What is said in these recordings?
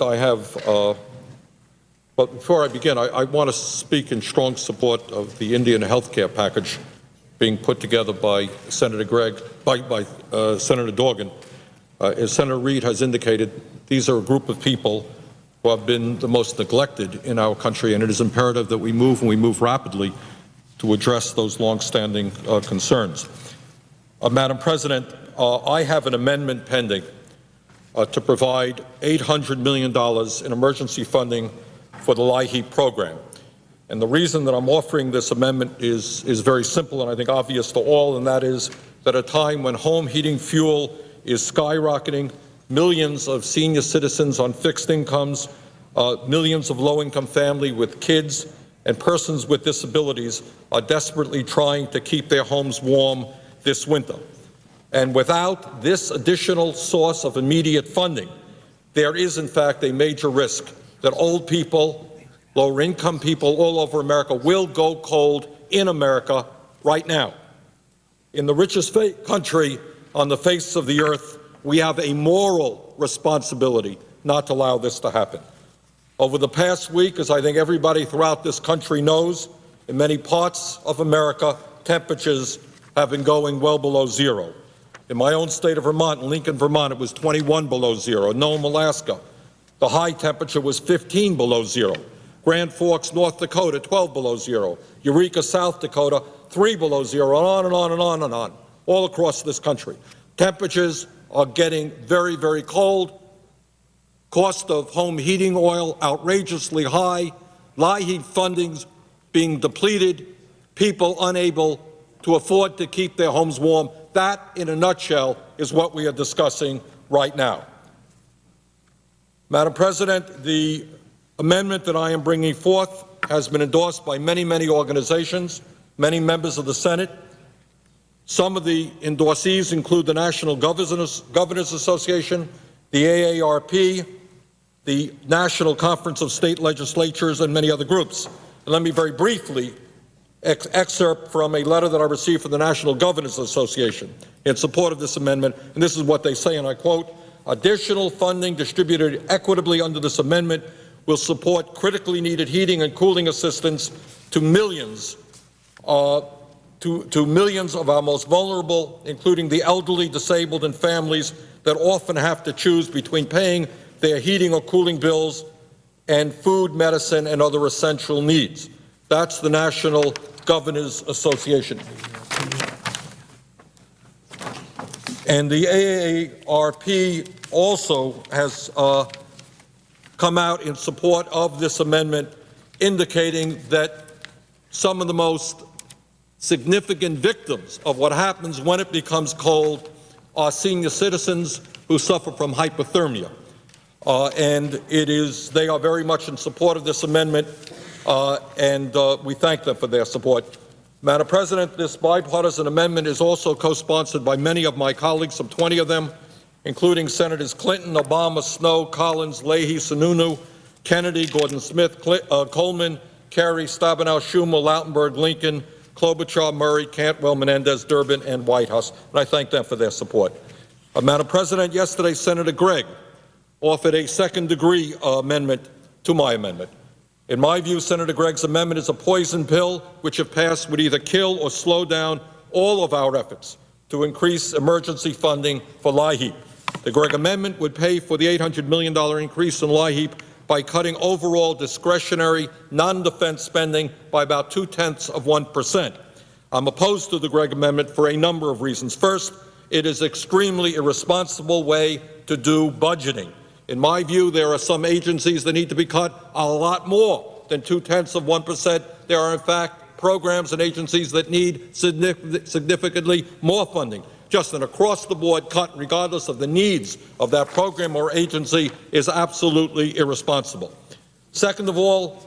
I have, but before I begin, I want to speak in strong support of the Indian health care package being put together by Senator Gregg, by Senator Dorgan. As Senator Reid has indicated, these are a group of people who have been the most neglected in our country, and it is imperative that we move, and we move rapidly, to address those longstanding concerns. Madam President, I have an amendment pending to provide $800 million in emergency funding for the LIHEAP program. And the reason that I'm offering this amendment is very simple and I think obvious to all, and that is that at a time when home heating fuel is skyrocketing, millions of senior citizens on fixed incomes, millions of low-income families with kids, and persons with disabilities are desperately trying to keep their homes warm this winter. And without this additional source of immediate funding, there is, in fact, a major risk that old people, lower-income people all over America will go cold in America right now. In the richest country on the face of the earth, we have a moral responsibility not to allow this to happen. Over the past week, as I think everybody throughout this country knows, in many parts of America, temperatures have been going well below zero. In my own state of Vermont, in Lincoln, Vermont, it was 21 below zero. Nome, Alaska, the high temperature was 15 below zero. Grand Forks, North Dakota, 12 below zero. Eureka, South Dakota, 3 below zero, and on and on and on and on, all across this country. Temperatures are getting very, very cold. Cost of home heating oil outrageously high. LIHEAP fundings being depleted. People unable to afford to keep their homes warm. That, in a nutshell, is what we are discussing right now. Madam President, the amendment that I am bringing forth has been endorsed by many, many organizations, many members of the Senate. Some of the endorsees include the National Governors Association, the AARP, the National Conference of State Legislatures, and many other groups. And let me very briefly excerpt from a letter that I received from the National Governors Association in support of this amendment, and this is what they say, and I quote, "Additional funding distributed equitably under this amendment will support critically needed heating and cooling assistance to millions of our most vulnerable, including the elderly, disabled, and families that often have to choose between paying their heating or cooling bills and food, medicine, and other essential needs." That's the National Governors Association. And the AARP also has come out in support of this amendment, indicating that some of the most significant victims of what happens when it becomes cold are senior citizens who suffer from hypothermia. And they are very much in support of this amendment, and we thank them for their support. Madam President, this bipartisan amendment is also co-sponsored by many of my colleagues, some 20 of them, including Senators Clinton, Obama, Snowe, Collins, Leahy, Sununu, Kennedy, Gordon Smith, Coleman, Kerry, Stabenow, Schumer, Lautenberg, Lincoln, Klobuchar, Murray, Cantwell, Menendez, Durbin, and Whitehouse, and I thank them for their support. Madam President, yesterday Senator Gregg offered a second-degree amendment to my amendment. In my view, Senator Gregg's amendment is a poison pill which, if passed, would either kill or slow down all of our efforts to increase emergency funding for LIHEAP. The Gregg amendment would pay for the $800 million increase in LIHEAP by cutting overall discretionary non-defense spending by about 0.2%. I'm opposed to the Gregg amendment for a number of reasons. First, it is an extremely irresponsible way to do budgeting. In my view, there are some agencies that need to be cut a lot more than 0.2%. There are, in fact, programs and agencies that need significantly more funding. Just an across-the-board cut, regardless of the needs of that program or agency, is absolutely irresponsible. Second of all,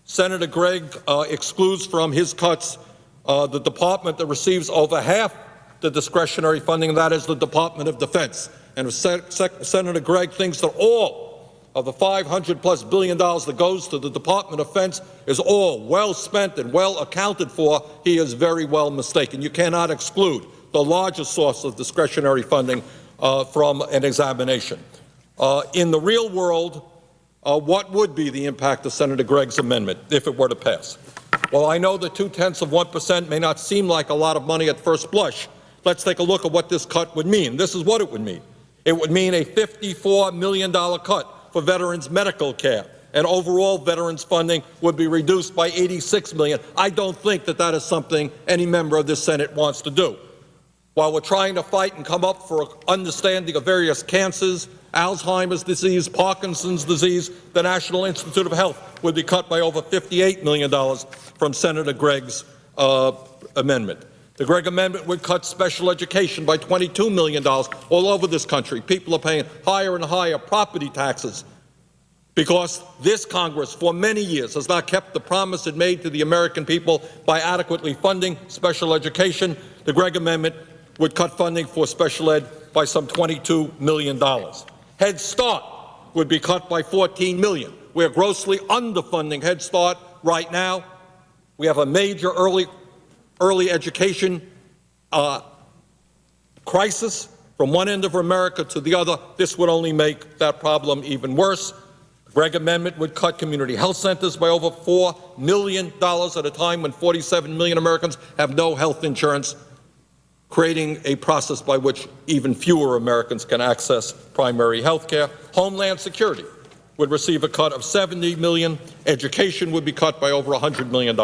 Senator Gregg excludes from his cuts the department that receives over half the discretionary funding, and that is the Department of Defense. And if Senator Gregg thinks that all of the $500+ billion that goes to the Department of Defense is all well spent and well accounted for, he is very well mistaken. You cannot exclude the largest source of discretionary funding from an examination. In the real world, what would be the impact of Senator Gregg's amendment if it were to pass? Well, I know that 0.2% may not seem like a lot of money at first blush. Let's take a look at what this cut would mean. This is what it would mean. It would mean a $54 million cut for veterans' medical care, and overall veterans funding would be reduced by $86 million. I don't think that that is something any member of this Senate wants to do. While we're trying to fight and come up for understanding of various cancers, Alzheimer's disease, Parkinson's disease, the National Institute of Health would be cut by over $58 million from Senator Gregg's amendment. The Gregg amendment would cut special education by $22 million all over this country. People are paying higher and higher property taxes because this Congress for many years has not kept the promise it made to the American people by adequately funding special education. The Gregg amendment would cut funding for special ed by some $22 million. Head Start would be cut by $14 million. We are grossly underfunding Head Start right now. We have a major early education crisis from one end of America to the other. This would only make that problem even worse. The Gregg amendment would cut community health centers by over $4 million at a time when 47 million Americans have no health insurance, creating a process by which even fewer Americans can access primary health care. Homeland Security would receive a cut of $70 million. Education would be cut by over $100 million.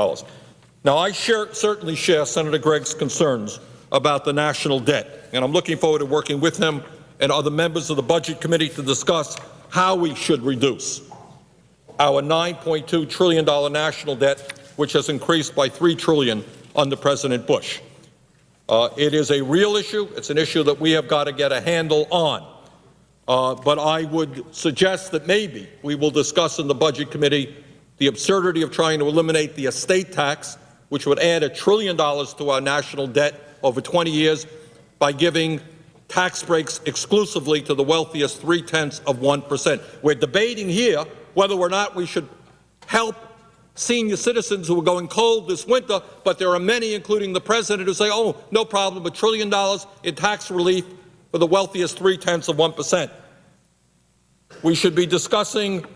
Now, I certainly share Senator Gregg's concerns about the national debt, and I'm looking forward to working with him and other members of the Budget Committee to discuss how we should reduce our $9.2 trillion national debt, which has increased by $3 trillion under President Bush. It is a real issue. It's an issue that we have got to get a handle on. But I would suggest that maybe we will discuss in the Budget Committee the absurdity of trying to eliminate the estate tax, which would add $1 trillion to our national debt over 20 years by giving tax breaks exclusively to the wealthiest 0.3%. We're debating here whether or not we should help senior citizens who are going cold this winter, but there are many, including the president, who say, oh, no problem, $1 trillion in tax relief for the wealthiest 0.3%. We should be discussing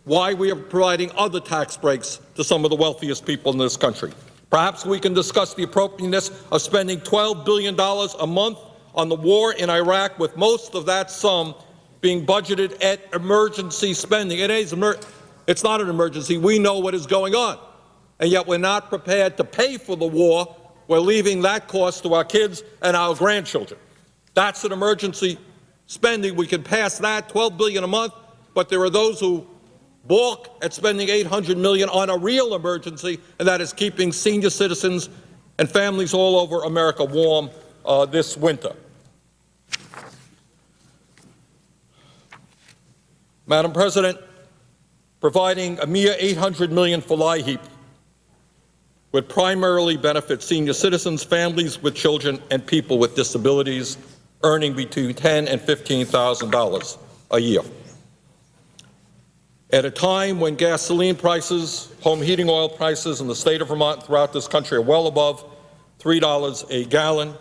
why we are providing other tax breaks to some of the wealthiest people in this country. Perhaps we can discuss the appropriateness of spending $12 billion a month on the war in Iraq, with most of that sum being budgeted at emergency spending. It's not an emergency. We know what is going on, and yet we're not prepared to pay for the war. We're leaving that cost to our kids and our grandchildren. That's an emergency spending. We can pass that, $12 billion a month, but there are those who balk at spending $800 million on a real emergency, and that is keeping senior citizens and families all over America warm this winter. Madam President, providing a mere $800 million for LIHEAP would primarily benefit senior citizens, families with children, and people with disabilities earning between $10,000 and $15,000 a year. At a time when gasoline prices, home heating oil prices in the state of Vermont and throughout this country are well above $3 a gallon,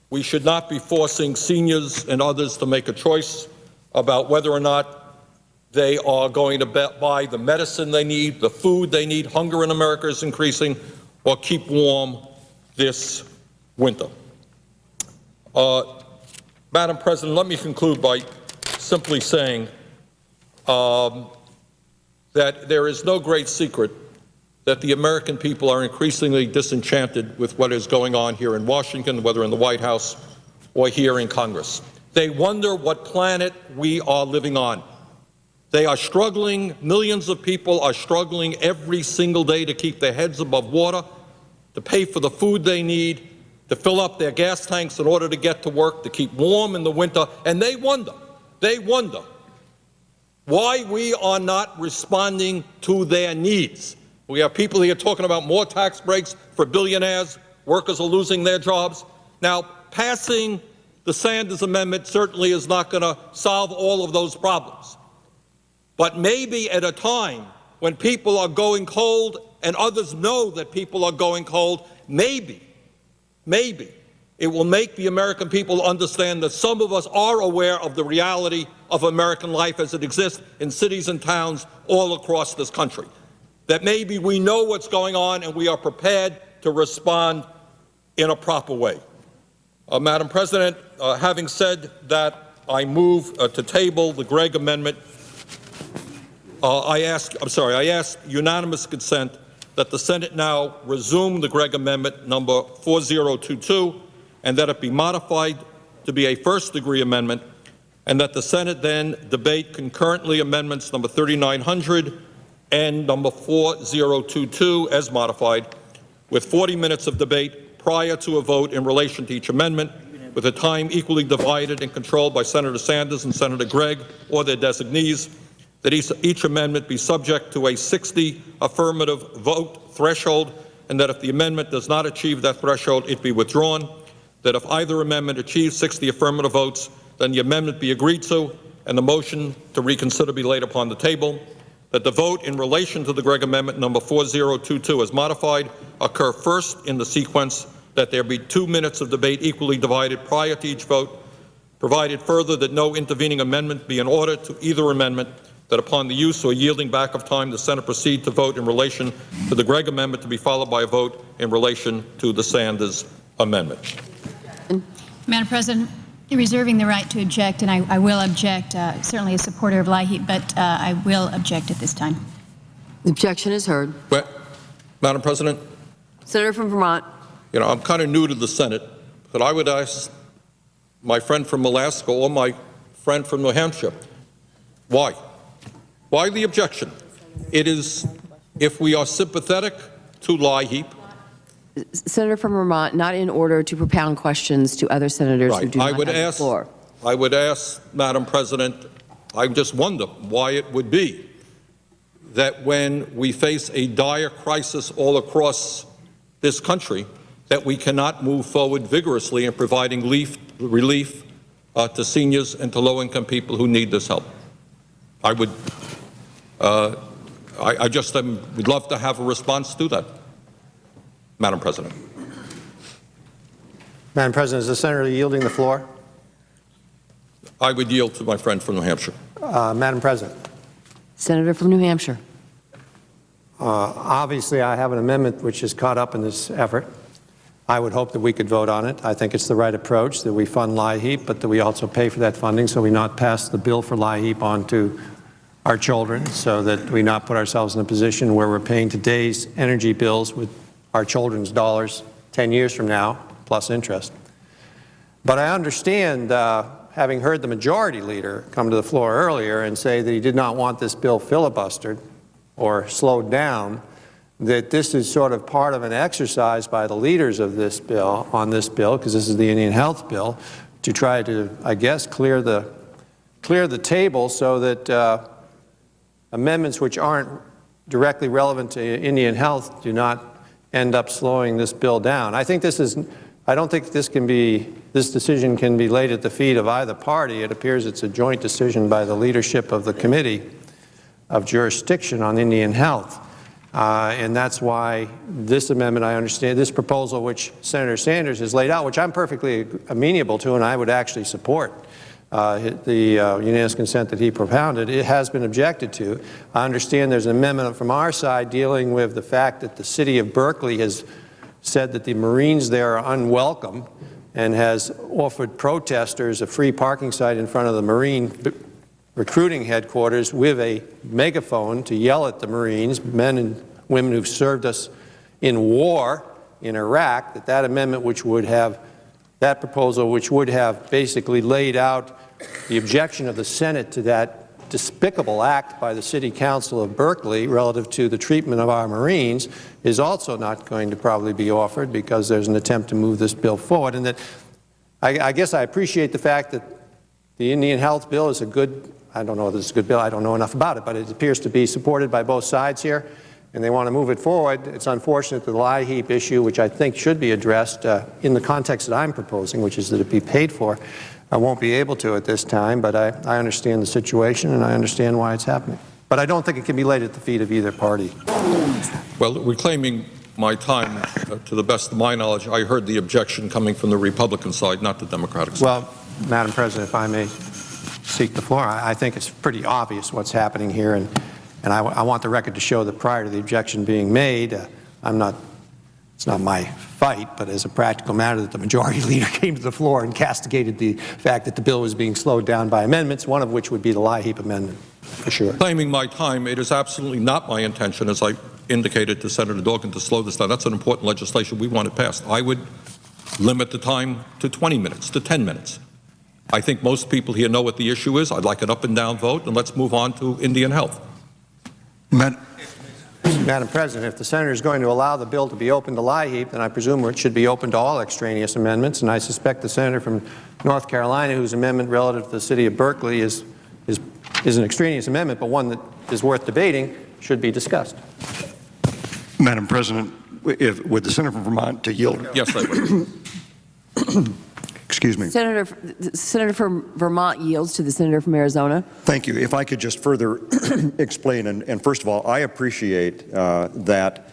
we should not be forcing seniors and others to make a choice about whether or not they are going to buy the medicine they need, the food they need. Hunger in America is increasing, or keep warm this winter. Madam President, let me conclude by simply saying that there is no great secret that the American people are increasingly disenchanted with what is going on here in Washington, whether in the White House or here in Congress. They wonder what planet we are living on. They are struggling. Millions of people are struggling every single day to keep their heads above water, to pay for the food they need, to fill up their gas tanks in order to get to work, to keep warm in the winter. And they wonder why we are not responding to their needs. We have people here talking about more tax breaks for billionaires. Workers are losing their jobs. Now, passing the Sanders Amendment certainly is not going to solve all of those problems. But maybe at a time when people are going cold and others know that people are going cold, maybe It will make the American people understand that some of us are aware of the reality of American life as it exists in cities and towns all across this country. That maybe we know what's going on and we are prepared to respond in a proper way. Madam President, having said that, I move to table the Gregg amendment. I ask unanimous consent that the Senate now resume the Gregg amendment number 4022 and that it be modified to be a first-degree amendment, and that the Senate then debate concurrently amendments number 3900 and number 4022 as modified, with 40 minutes of debate prior to a vote in relation to each amendment, with a time equally divided and controlled by Senator Sanders and Senator Gregg or their designees, that each amendment be subject to a 60 affirmative vote threshold, and that if the amendment does not achieve that threshold, it be withdrawn, that if either amendment achieves 60 affirmative votes, then the amendment be agreed to and the motion to reconsider be laid upon the table, that the vote in relation to the Gregg amendment number 4022 as modified occur first in the sequence, that there be 2 minutes of debate equally divided prior to each vote, provided further that no intervening amendment be in order to either amendment, that upon the use or yielding back of time, the Senate proceed to vote in relation to the Gregg amendment to be followed by a vote in relation to the Sanders amendment. Madam President, reserving the right to object, and I will object, certainly a supporter of LIHEAP, but I will object at this time. The objection is heard. Well, Madam President, Senator from Vermont. you know, I'm kind of new to the Senate, but I would ask my friend from Alaska or my friend from New Hampshire, why? Why the objection? It is, if we are sympathetic to LIHEAP. Senator from Vermont, not in order to propound questions to other senators who do not have the floor. I would ask, Madam President, I just wonder why it would be that when we face a dire crisis all across this country, that we cannot move forward vigorously in providing relief to seniors and to low-income people who need this help. I would, I just would love to have a response to that, Madam President. Madam President, is the Senator yielding the floor? I would yield to my friend from New Hampshire. Madam President. Senator from New Hampshire. Obviously, I have an amendment which is caught up in this effort. I would hope that we could vote on it. I think it's the right approach, that we fund LIHEAP, but that we also pay for that funding so we not pass the bill for LIHEAP on to our children, so that we not put ourselves in a position where we're paying today's energy bills with our children's dollars 10 years from now, plus interest. But I understand, having heard the majority leader come to the floor earlier and say that he did not want this bill filibustered or slowed down, that this is sort of part of an exercise by the leaders of this bill, on this bill, because this is the Indian Health Bill, to try to, I guess, clear the table so that amendments which aren't directly relevant to Indian health do not end up slowing this bill down. I think I don't think this decision can be laid at the feet of either party. It appears it's a joint decision by the leadership of the Committee of Jurisdiction on Indian Health. And that's why this amendment, I understand, this proposal which Senator Sanders has laid out, which I'm perfectly amenable to and I would actually support, the unanimous consent that he propounded, it has been objected to. I understand there's an amendment from our side dealing with the fact that the city of Berkeley has said that the Marines there are unwelcome and has offered protesters a free parking site in front of the Marine recruiting headquarters with a megaphone to yell at the Marines, men and women who've served us in war in Iraq, that amendment which would have, that proposal which would have basically laid out the objection of the Senate to that despicable act by the City Council of Berkeley relative to the treatment of our Marines is also not going to probably be offered, because there's an attempt to move this bill forward. And that I guess I appreciate the fact that the Indian Health Bill is a good, I don't know if it's a good bill, I don't know enough about it, but it appears to be supported by both sides here, and they want to move it forward. It's unfortunate that the LIHEAP issue, which I think should be addressed in the context that I'm proposing, which is that it be paid for, I won't be able to at this time, but I understand the situation and I understand why it's happening. But I don't think it can be laid at the feet of either party. Well, reclaiming my time, to the best of my knowledge, I heard the objection coming from the Republican side, not the Democratic side. Well, Madam President, if I may seek the floor, I think it's pretty obvious what's happening here, and I want the record to show that prior to the objection being made, it's not my fight, but as a practical matter, that the majority leader came to the floor and castigated the fact that the bill was being slowed down by amendments, one of which would be the LIHEAP amendment, for sure. Claiming my time, it is absolutely not my intention, as I indicated to Senator Dorgan, to slow this down. That's an important legislation. We want it passed. I would limit the time to 20 minutes, to 10 minutes. I think most people here know what the issue is. I'd like an up and down vote, and let's move on to Indian health. Madam President, if the senator is going to allow the bill to be open to LIHEAP, then I presume it should be open to all extraneous amendments, and I suspect the senator from North Carolina, whose amendment relative to the city of Berkeley is an extraneous amendment, but one that is worth debating, should be discussed. Madam President, would the senator from Vermont to yield? Yes, I would. Excuse me. Senator from Vermont yields to the senator from Arizona. Thank you. If I could just further explain, and first of all, I appreciate that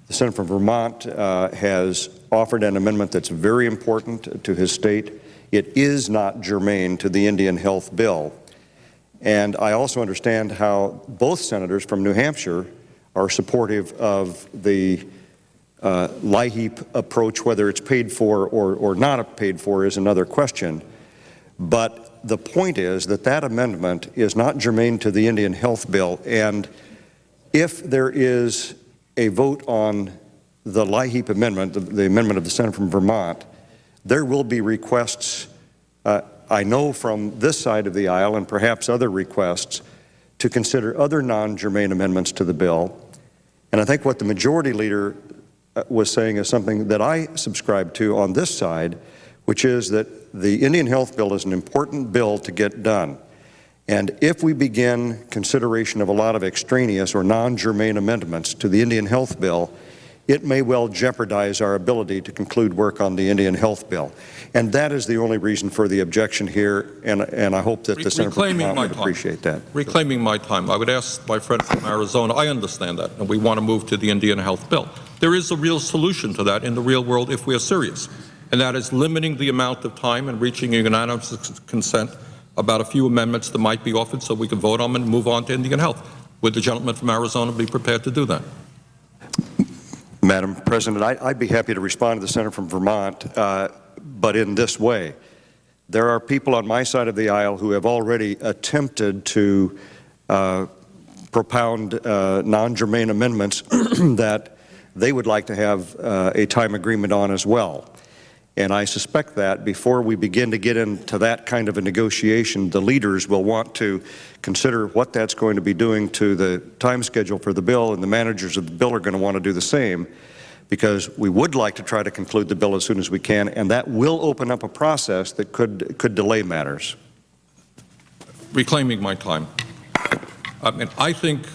the senator from Vermont has offered an amendment that's very important to his state. It is not germane to the Indian health bill. And I also understand how both senators from New Hampshire are supportive of the LIHEAP approach. Whether it's paid for or not paid for is another question. But the point is that that amendment is not germane to the Indian health bill. And if there is a vote on the LIHEAP amendment, the amendment of the senator from Vermont, there will be requests, I know from this side of the aisle and perhaps other requests, to consider other non-germane amendments to the bill. And I think what the majority leader was saying is something that I subscribe to on this side, which is that the Indian health bill is an important bill to get done. And if we begin consideration of a lot of extraneous or non-germane amendments to the Indian health bill, it may well jeopardize our ability to conclude work on the Indian health bill. And that is the only reason for the objection here, and I hope that the senator from Vermont would appreciate that. Reclaiming my time, I would ask my friend from Arizona, I understand that, and we want to move to the Indian health bill. There is a real solution to that in the real world if we are serious, and that is limiting the amount of time and reaching a unanimous consent about a few amendments that might be offered so we can vote on them and move on to Indian health. Would the gentleman from Arizona be prepared to do that? Madam President, I'd be happy to respond to the senator from Vermont, but in this way. There are people on my side of the aisle who have already attempted to propound non-germane amendments that they would like to have a time agreement on as well. And I suspect that before we begin to get into that kind of a negotiation, the leaders will want to consider what that's going to be doing to the time schedule for the bill, and the managers of the bill are going to want to do the same, because we would like to try to conclude the bill as soon as we can, and that will open up a process that could delay matters. Reclaiming my time. I think,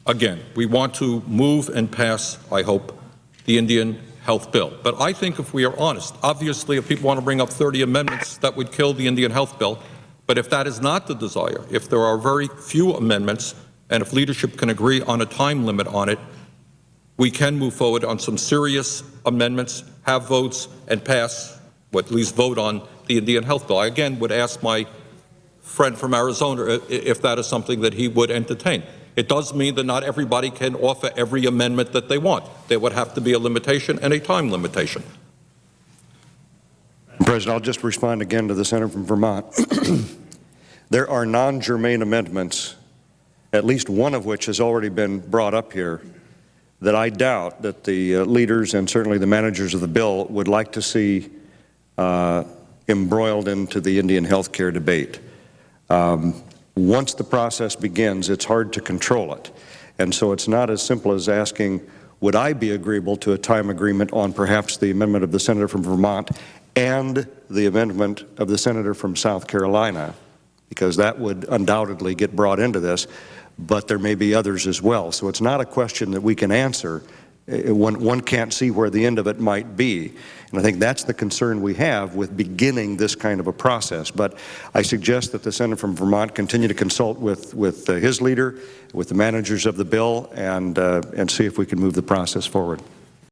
again, we want to move and pass, I hope, the Indian health bill. But I think if we are honest, obviously if people want to bring up 30 amendments, that would kill the Indian health bill. But if that is not the desire, if there are very few amendments, and if leadership can agree on a time limit on it, we can move forward on some serious amendments, have votes, and pass, or at least vote on the Indian health bill. I again would ask my friend from Arizona if that is something that he would entertain. It does mean that not everybody can offer every amendment that they want. There would have to be a limitation and a time limitation. President, I'll just respond again to the senator from Vermont. There are non-germane amendments, at least one of which has already been brought up here, that I doubt that the leaders and certainly the managers of the bill would like to see embroiled into the Indian health care debate. Once the process begins, it's hard to control it. And so it's not as simple as asking, would I be agreeable to a time agreement on perhaps the amendment of the senator from Vermont and the amendment of the senator from South Carolina, because that would undoubtedly get brought into this, but there may be others as well. So it's not a question that we can answer. One can't see where the end of it might be. And I think that's the concern we have with beginning this kind of a process. But I suggest that the senator from Vermont continue to consult with his leader, with the managers of the bill, and see if we can move the process forward.